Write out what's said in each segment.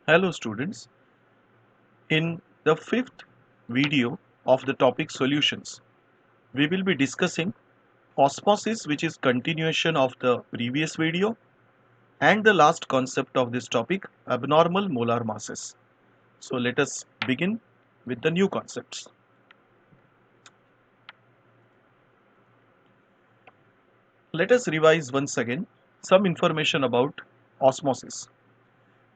Hello students, in the fifth video of the topic solutions, we will be discussing osmosis, which is continuation of the previous video, and the last concept of this topic, abnormal molar masses. So let us begin with the new concepts. Let us revise once again some information about osmosis.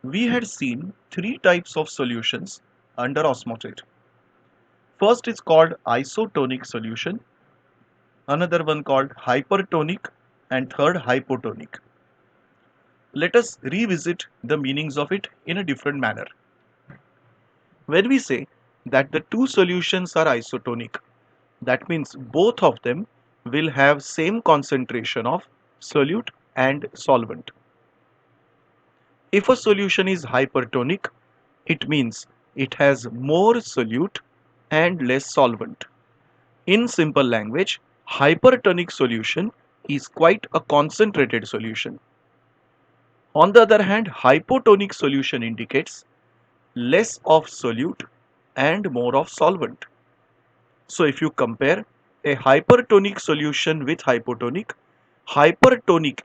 We had seen three types of solutions under osmotic. First is called isotonic solution, another one called hypertonic, and third hypotonic. Let us revisit the meanings of it in a different manner. When we say that the two solutions are isotonic, that means both of them will have same concentration of solute and solvent. If a solution is hypertonic, it means it has more solute and less solvent. In simple language, hypertonic solution is quite a concentrated solution. On the other hand, hypotonic solution indicates less of solute and more of solvent. So if you compare a hypertonic solution with hypertonic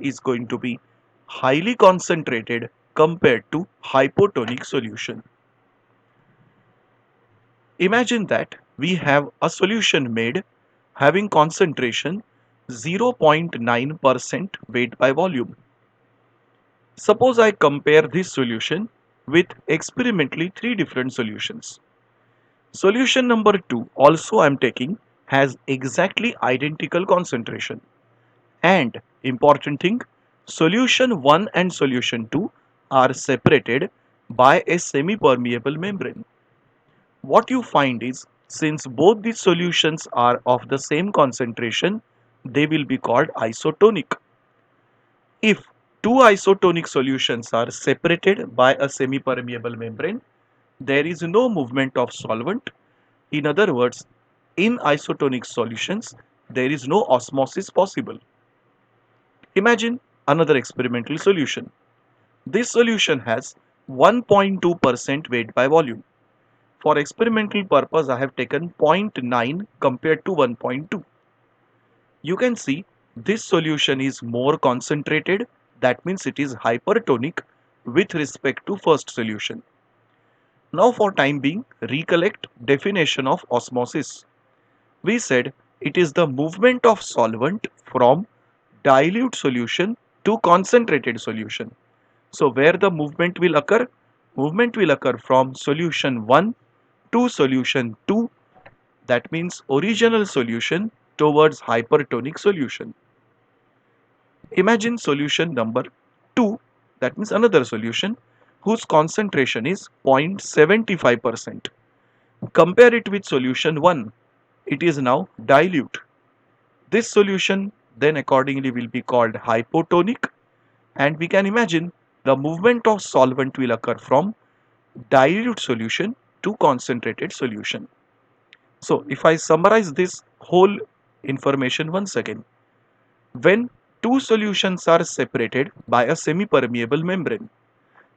is going to be highly concentrated compared to hypotonic solution. Imagine that we have a solution made having concentration 0.9% weight by volume. Suppose I compare this solution with experimentally three different solutions. Solution number 2 also I am taking has exactly identical concentration. And important thing, solution 1 and solution 2 are separated by a semi-permeable membrane. What you find is since both these solutions are of the same concentration, they will be called isotonic. If two isotonic solutions are separated by a semi-permeable membrane, there is no movement of solvent. In other words, in isotonic solutions, there is no osmosis possible. Imagine another experimental solution. This solution has 1.2% weight by volume. For experimental purpose, I have taken 0.9 compared to 1.2. You can see this solution is more concentrated, that means it is hypertonic with respect to first solution. Now for time being, recollect definition of osmosis. We said it is the movement of solvent from dilute solution to concentrated solution. So where the movement will occur? Movement will occur from solution 1 to solution 2, that means original solution towards hypertonic solution. Imagine solution number 2, that means another solution whose concentration is 0.75%. Compare it with solution 1, it is now dilute. This solution then accordingly will be called hypotonic, and we can imagine the movement of solvent will occur from dilute solution to concentrated solution. So if I summarize this whole information once again, when two solutions are separated by a semi-permeable membrane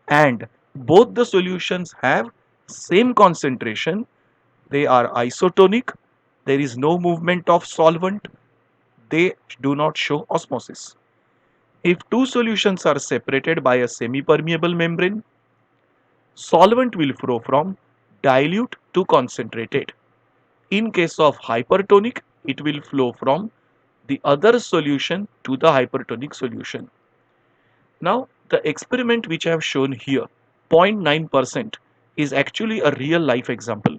and both the solutions have same concentration, they are isotonic, there is no movement of solvent, they do not show osmosis. If two solutions are separated by a semi-permeable membrane, solvent will flow from dilute to concentrated. In case of hypertonic, it will flow from the other solution to the hypertonic solution. Now, the experiment which I have shown here, 0.9%, is actually a real life example.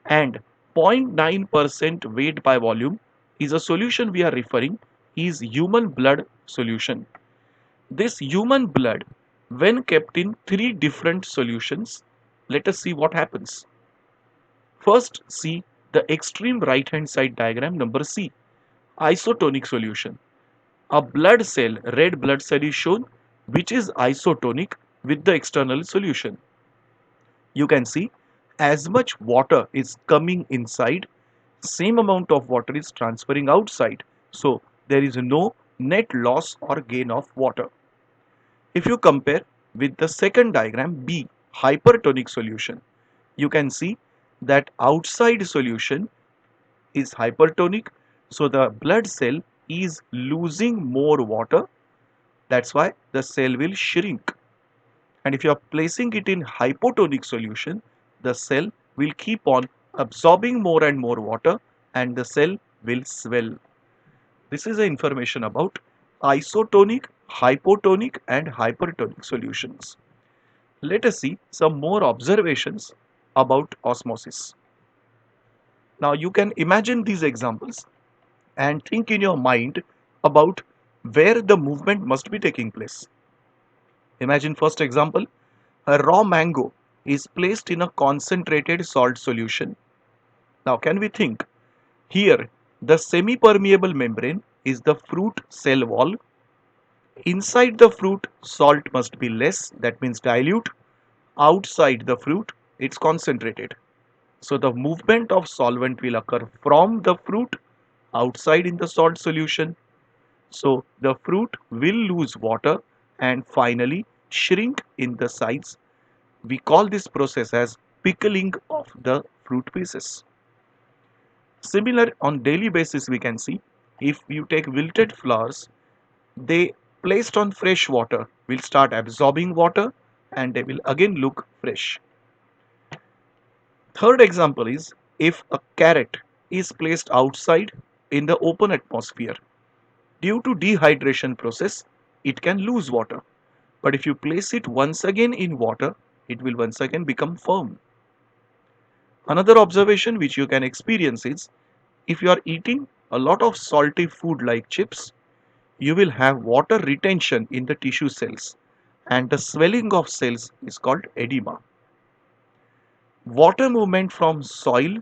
And 0.9% weight by volume is a solution we are referring is human blood solution. This human blood, when kept in three different solutions, let us see what happens. First, see the extreme right hand side diagram number C, isotonic solution. A blood cell, red blood cell is shown, which is isotonic with the external solution. You can see as much water is coming inside, same amount of water is transferring outside. So there is no net loss or gain of water. If you compare with the second diagram B, hypertonic solution. You can see that outside solution is hypertonic, so the blood cell is losing more water. That's why the cell will shrink. And if you are placing it in hypotonic solution, the cell will keep on absorbing more and more water and the cell will swell. This is the information about isotonic, hypotonic and hypertonic solutions. Let us see some more observations about osmosis. Now you can imagine these examples and think in your mind about where the movement must be taking place. Imagine first example, a raw mango is placed in a concentrated salt solution. Now can we think, here the semi-permeable membrane is the fruit cell wall. Inside the fruit salt must be less, that means dilute. Outside the fruit it's concentrated. So the movement of solvent will occur from the fruit outside in the salt solution. So the fruit will lose water and finally shrink in the size. We call this process as pickling of the fruit pieces. Similar on daily basis we can see, if you take wilted flowers, they placed on fresh water will start absorbing water and they will again look fresh. Third example is, if a carrot is placed outside in the open atmosphere, due to dehydration process it can lose water, but if you place it once again in water it will once again become firm. Another observation which you can experience is, if you are eating a lot of salty food like chips, you will have water retention in the tissue cells and the swelling of cells is called edema. Water movement from soil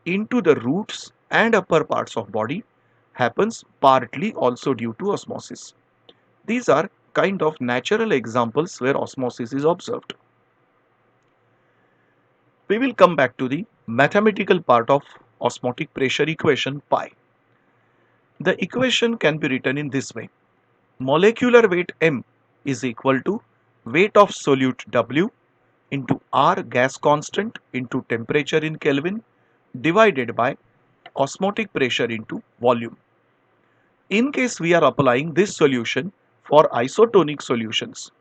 into the roots and upper parts of body happens partly also due to osmosis. These are kind of natural examples where osmosis is observed. We will come back to the mathematical part of osmotic pressure equation pi. The equation can be written in this way. Molecular weight M is equal to weight of solute W into R gas constant into temperature in Kelvin divided by osmotic pressure into volume. In case we are applying this solution for isotonic solutions,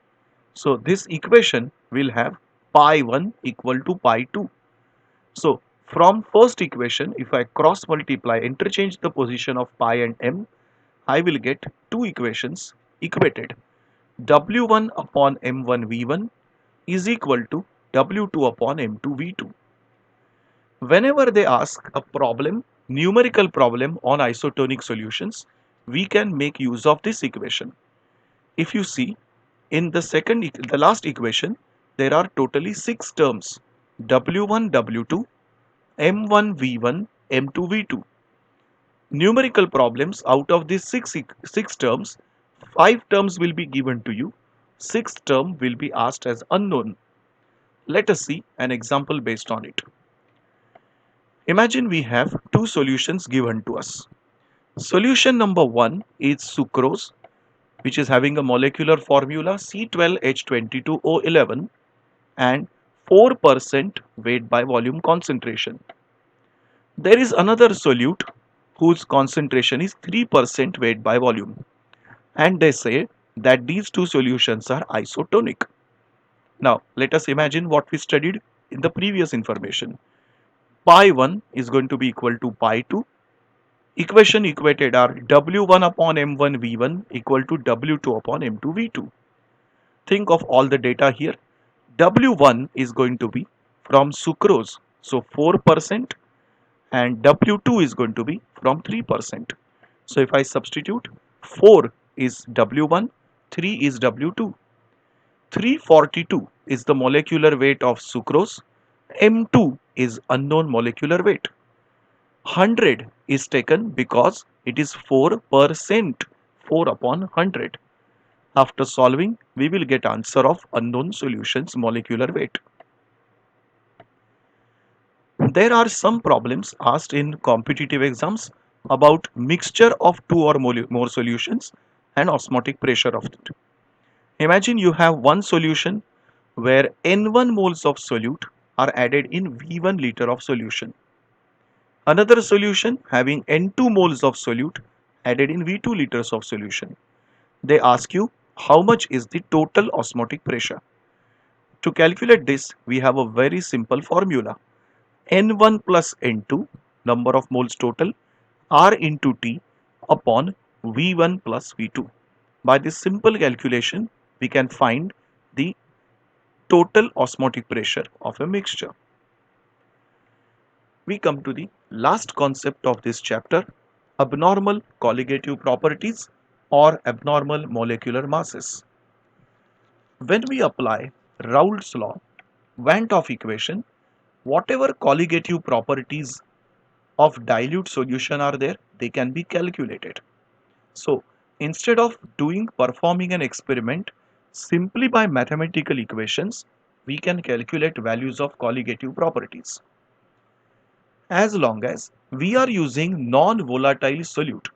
so this equation will have pi 1 equal to pi 2. So from first equation, if I cross multiply, interchange the position of pi and m, I will get two equations equated. W1 upon m1 v1 is equal to W2 upon m2 v2. Whenever they ask a problem, numerical problem on isotonic solutions, we can make use of this equation. If you see in the last equation, there are totally 6 terms: W1 W2, M1 V1, M2 V2. Numerical problems, out of these six terms, 5 terms will be given to you, 6th term will be asked as unknown. Let us see an example based on it. Imagine we have two solutions given to us. Solution number 1 is sucrose, which is having a molecular formula C12H22O11 and 4% weight by volume concentration. There is another solute whose concentration is 3% weight by volume, and they say that these two solutions are isotonic. Now let us imagine what we studied in the previous information. Pi 1 is going to be equal to pi 2. Equation equated are W1 upon M1 V1 equal to W2 upon M2 V2. Think of all the data here. W1 is going to be from sucrose, so 4%, and W2 is going to be from 3%. So if I substitute, 4 is W1, 3 is W2. 342 is the molecular weight of sucrose, M2 is unknown molecular weight. 100 is taken because it is 4%, 4 upon 100. After solving, we will get answer of unknown solutions molecular weight. There are some problems asked in competitive exams about mixture of two or more solutions and osmotic pressure of it. Imagine you have one solution where N1 moles of solute are added in V1 liter of solution. Another solution having N2 moles of solute added in V2 liters of solution. They ask you how much is the total osmotic pressure. To calculate this, we have a very simple formula. N1 plus N2, number of moles total, R into T upon V1 plus V2. By this simple calculation, we can find the total osmotic pressure of a mixture. We come to the last concept of this chapter, abnormal colligative properties or abnormal molecular masses. When we apply Raoult's law, Van 't Hoff equation, whatever colligative properties of dilute solution are there, they can be calculated. So instead of performing an experiment simply by mathematical equations, we can calculate values of colligative properties. As long as we are using non-volatile solute,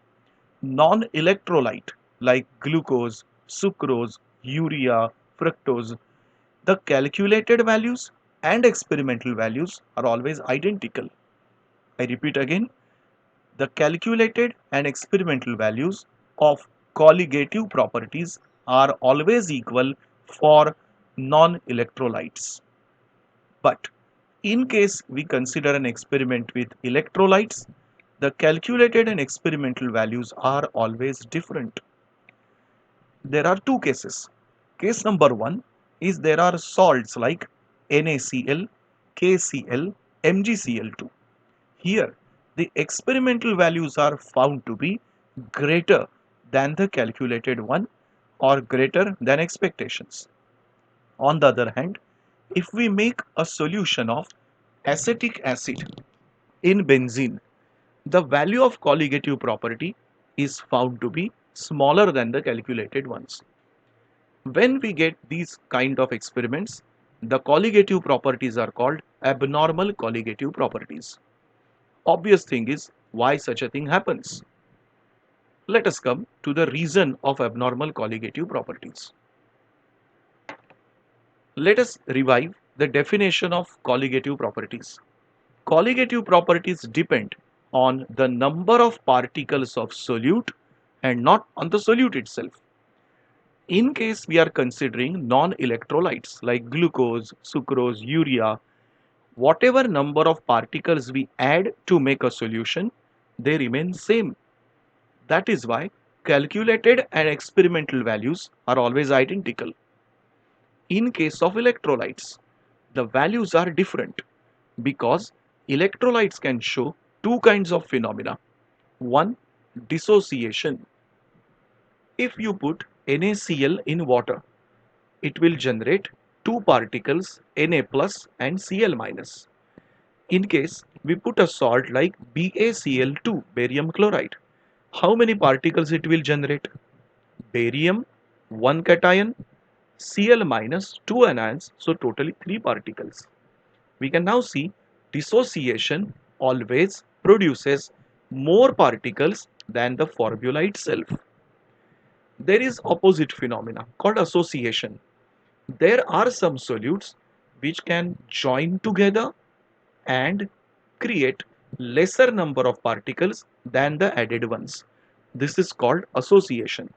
non-electrolyte like glucose, sucrose, urea, fructose, the calculated values and experimental values are always identical. I repeat again, the calculated and experimental values of colligative properties are always equal for non-electrolytes. But in case we consider an experiment with electrolytes, the calculated and experimental values are always different. There are two cases. Case number one is there are salts like NaCl, KCl, MgCl2. Here, the experimental values are found to be greater than the calculated one or greater than expectations. On the other hand, if we make a solution of acetic acid in benzene, the value of colligative property is found to be smaller than the calculated ones. When we get these kind of experiments, the colligative properties are called abnormal colligative properties. Obvious thing is why such a thing happens. Let us come to the reason of abnormal colligative properties. Let us revive the definition of colligative properties. Colligative properties depend on the number of particles of solute and not on the solute itself. In case we are considering non-electrolytes like glucose, sucrose, urea, whatever number of particles we add to make a solution, they remain same. That is why calculated and experimental values are always identical. In case of electrolytes, the values are different because electrolytes can show two kinds of phenomena. One, dissociation. If you put NaCl in water, it will generate two particles Na plus and Cl minus. In case we put a salt like BaCl2, barium chloride, how many particles it will generate? Barium, 1 cation, Cl minus 2 anions, so totally 3 particles. We can now see dissociation always produces more particles than the formula itself. There is opposite phenomena called association. There are some solutes which can join together and create lesser number of particles than the added ones. This is called association.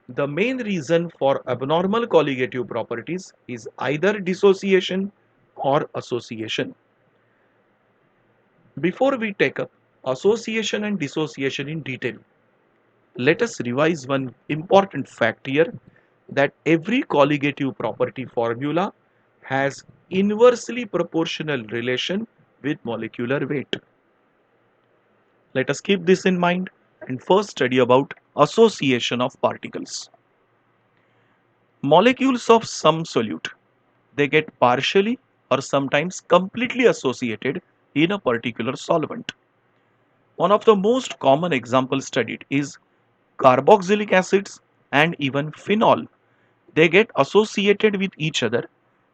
The main reason for abnormal colligative properties is either dissociation or association. Before we take up association and dissociation in detail, let us revise one important fact here, that every colligative property formula has inversely proportional relation with molecular weight. Let us keep this in mind and first study about association of particles. Molecules of some solute, they get partially or sometimes completely associated in a particular solvent. One of the most common examples studied is carboxylic acids and even phenol. They get associated with each other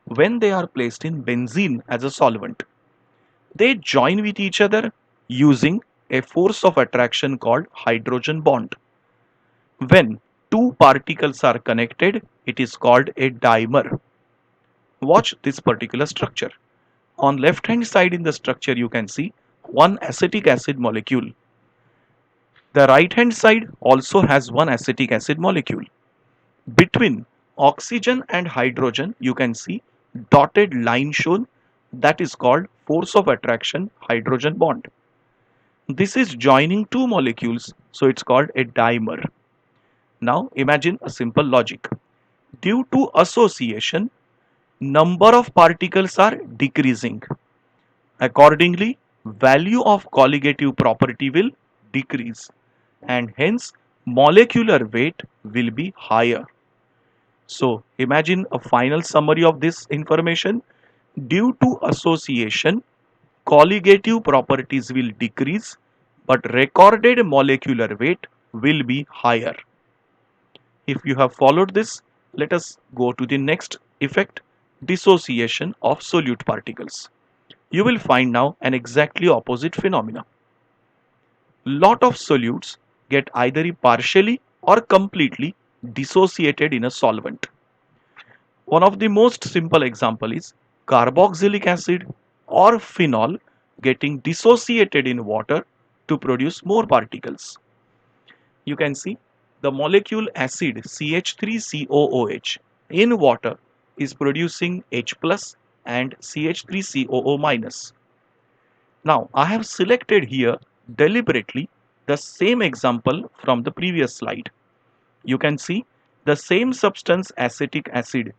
when they are placed in benzene as a solvent. They join with each other using a force of attraction called hydrogen bond. When two particles are connected, it is called a dimer. Watch this particular structure. On left hand side in the structure you can see one acetic acid molecule. The right hand side also has one acetic acid molecule. Between oxygen and hydrogen you can see dotted line shown, that is called force of attraction hydrogen bond. This is joining two molecules, so it's called a dimer. Now imagine a simple logic. Due to association, number of particles are decreasing. Accordingly, value of colligative property will decrease and hence molecular weight will be higher. So imagine a final summary of this information. Due to association, colligative properties will decrease but recorded molecular weight will be higher. If you have followed this, let us go to the next effect, dissociation of solute particles. You will find now an exactly opposite phenomena. Lot of solutes get either partially or completely dissociated in a solvent. One of the most simple example is carboxylic acid or phenol getting dissociated in water to produce more particles. You can see the molecule acid CH3COOH in water is producing H plus and CH3COO minus. Now I have selected here deliberately the same example from the previous slide. You can see the same substance acetic acid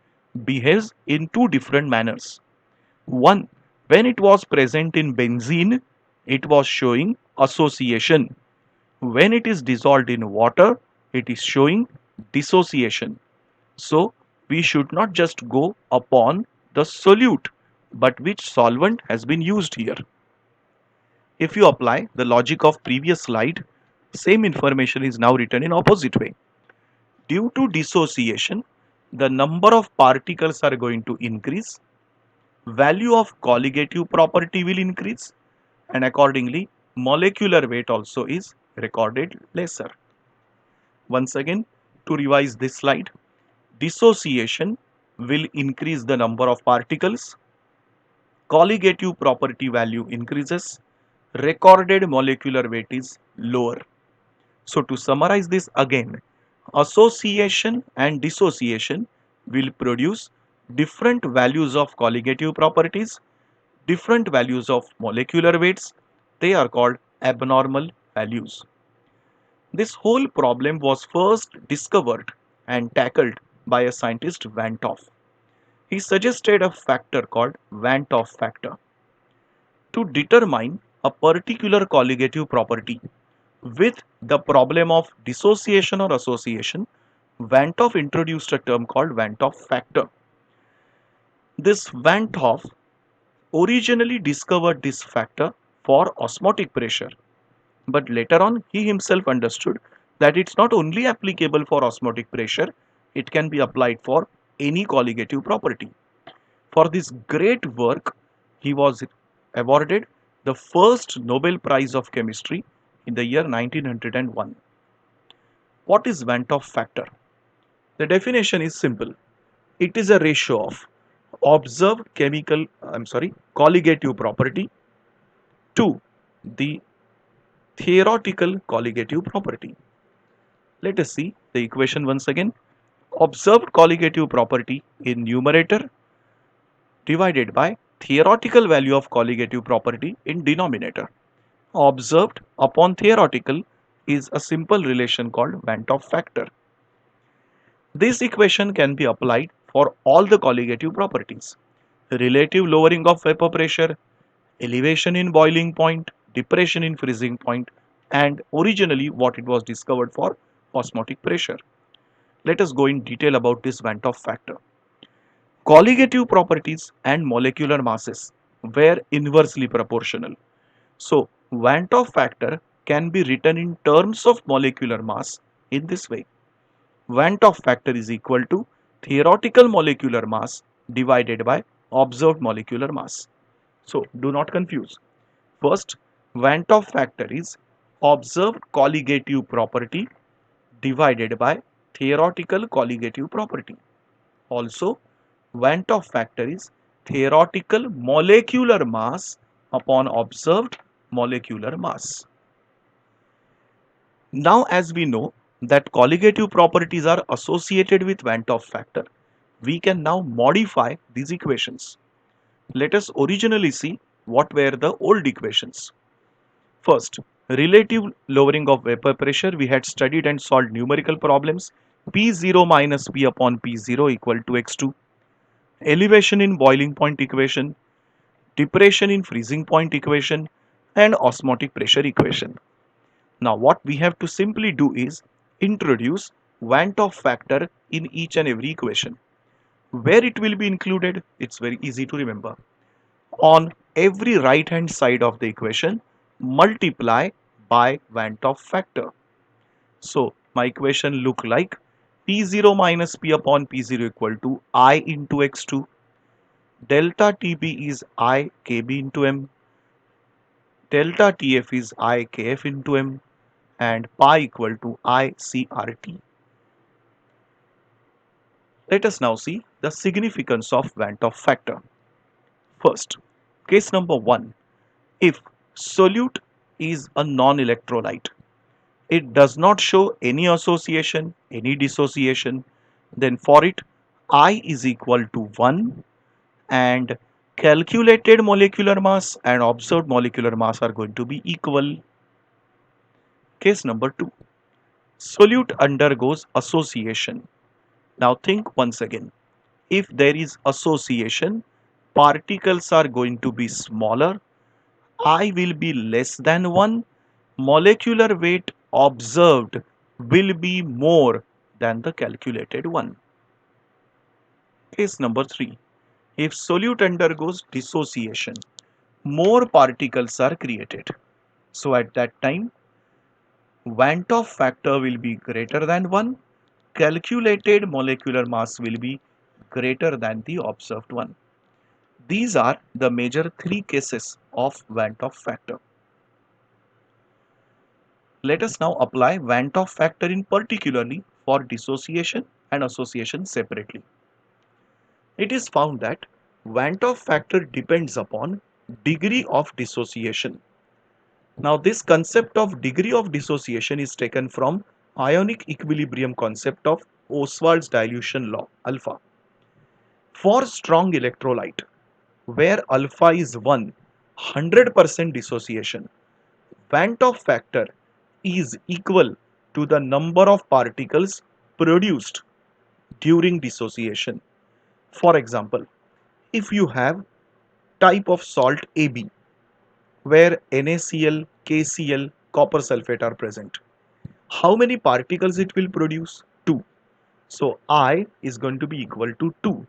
behaves in two different manners. One, when it was present in benzene, it was showing association. When it is dissolved in water, it is showing dissociation. So we should not just go upon the solute, but which solvent has been used here. If you apply the logic of previous slide, same information is now written in opposite way. Due to dissociation, the number of particles are going to increase, value of colligative property will increase, and accordingly molecular weight also is recorded lesser. Once again, to revise this slide, dissociation will increase the number of particles, colligative property value increases, recorded molecular weight is lower. So to summarize this again, association and dissociation will produce different values of colligative properties, different values of molecular weights. They are called abnormal values. This whole problem was first discovered and tackled by a scientist Van 't Hoff. He suggested a factor called Van 't Hoff factor to determine a particular colligative property. With the problem of dissociation or association, Van 't Hoff introduced a term called Van 't Hoff factor. This Van 't Hoff originally discovered this factor for osmotic pressure, but later on he himself understood that it's not only applicable for osmotic pressure, it can be applied for any colligative property. For this great work, he was awarded the first Nobel Prize of Chemistry in the year 1901. What is Van 't Hoff factor? The definition is simple. It is a ratio of observed colligative property to the theoretical colligative property. Let us see the equation once again. Observed colligative property in numerator divided by theoretical value of colligative property in denominator. Observed upon theoretical is a simple relation called Van 't Hoff factor. This equation can be applied for all the colligative properties. Relative lowering of vapor pressure, elevation in boiling point, depression in freezing point, and originally what it was discovered for osmotic pressure. Let us go in detail about this Van 't Hoff factor. Colligative properties and molecular masses were inversely proportional. So Van 't Hoff factor can be written in terms of molecular mass in this way. Van 't Hoff factor is equal to theoretical molecular mass divided by observed molecular mass. So do not confuse. First, Van 't Hoff factor is observed colligative property divided by theoretical colligative property. Also, Van 't Hoff factor is theoretical molecular mass upon observed molecular mass. Now, as we know that colligative properties are associated with Van 't Hoff factor, we can now modify these equations. Let us originally see what were the old equations. First, relative lowering of vapor pressure. We had studied and solved numerical problems. P0 minus P upon P0 equal to X2. Elevation in boiling point equation, depression in freezing point equation, and osmotic pressure equation. Now what we have to simply do is introduce Van 't Hoff factor in each and every equation. Where it will be included, it's very easy to remember. On every right hand side of the equation, multiply by Van 't Hoff factor. So my equation look like P0 minus P upon P0 equal to I into X2. Delta TB is I KB into M. Delta TF is I KF into M. And pi equal to I CRT. Let us now see the significance of Van 't Hoff factor. First, case number 1. If solute is a non-electrolyte, it does not show any association, any dissociation, then for it I is equal to 1 and calculated molecular mass and observed molecular mass are going to be equal. Case number 2. Solute undergoes association. Now think once again. If there is association, particles are going to be smaller, I will be less than 1, molecular weight observed will be more than the calculated one. Case number 3. If solute undergoes dissociation, more particles are created. So at that time, Van 't Hoff factor will be greater than 1, calculated molecular mass will be greater than the observed one. These are the major 3 cases of Van 't Hoff factor. Let us now apply Van 't Hoff factor in particularly for dissociation and association separately. It is found that Van 't Hoff factor depends upon degree of dissociation. Now this concept of degree of dissociation is taken from ionic equilibrium concept of Ostwald's dilution law, alpha. For strong electrolyte, where alpha is 100% dissociation, Van 't Hoff factor is equal to the number of particles produced during dissociation. For example, if you have type of salt AB where NaCl, KCl, copper sulfate are present, how many particles it will produce? 2. So I is going to be equal to 2.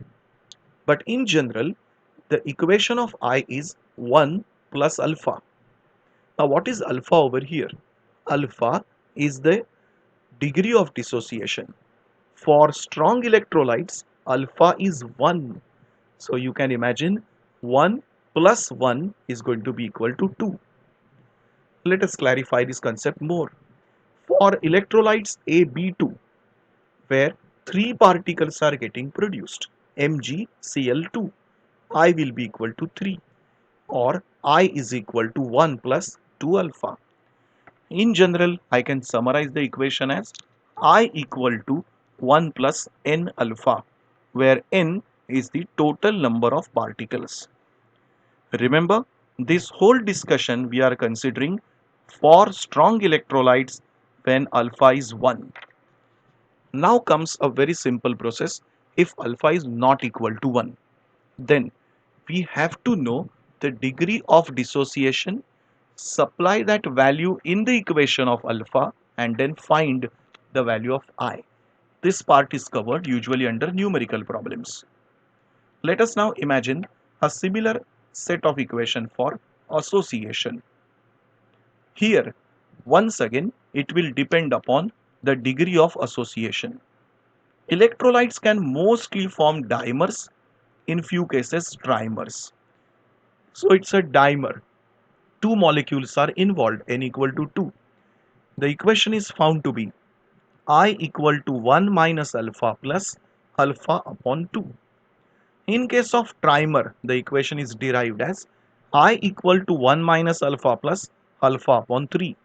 But in general, the equation of I is 1 plus alpha. Now what is alpha over here? Alpha is the degree of dissociation. For strong electrolytes, alpha is 1. So you can imagine 1 plus 1 is going to be equal to 2. Let us clarify this concept more. For electrolytes AB2, where 3 particles are getting produced, MgCl2, I will be equal to 3 or I is equal to 1 plus 2 alpha. In general, I can summarize the equation as I equal to 1 plus n alpha, where n is the total number of particles. Remember, this whole discussion we are considering for strong electrolytes when alpha is 1. Now comes a very simple process. If alpha is not equal to 1, then we have to know the degree of dissociation, supply that value in the equation of alpha and then find the value of I. This part is covered usually under numerical problems. Let us now imagine a similar set of equation for association. Here, once again, it will depend upon the degree of association. Electrolytes can mostly form dimers, in few cases trimers. So it's a dimer. 2 molecules are involved, n equal to 2. The equation is found to be I equal to 1 minus alpha plus alpha upon 2. In case of trimer, the equation is derived as I equal to 1 minus alpha plus alpha upon 3.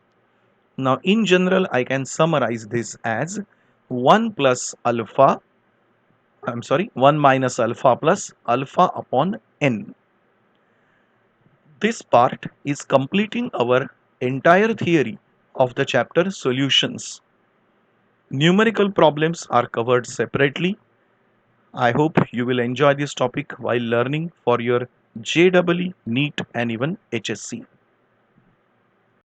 Now in general, I can summarize this as 1 plus alpha, 1 minus alpha plus alpha upon n. This part is completing our entire theory of the chapter solutions. Numerical problems are covered separately. I hope you will enjoy this topic while learning for your JEE, NEET and even HSC.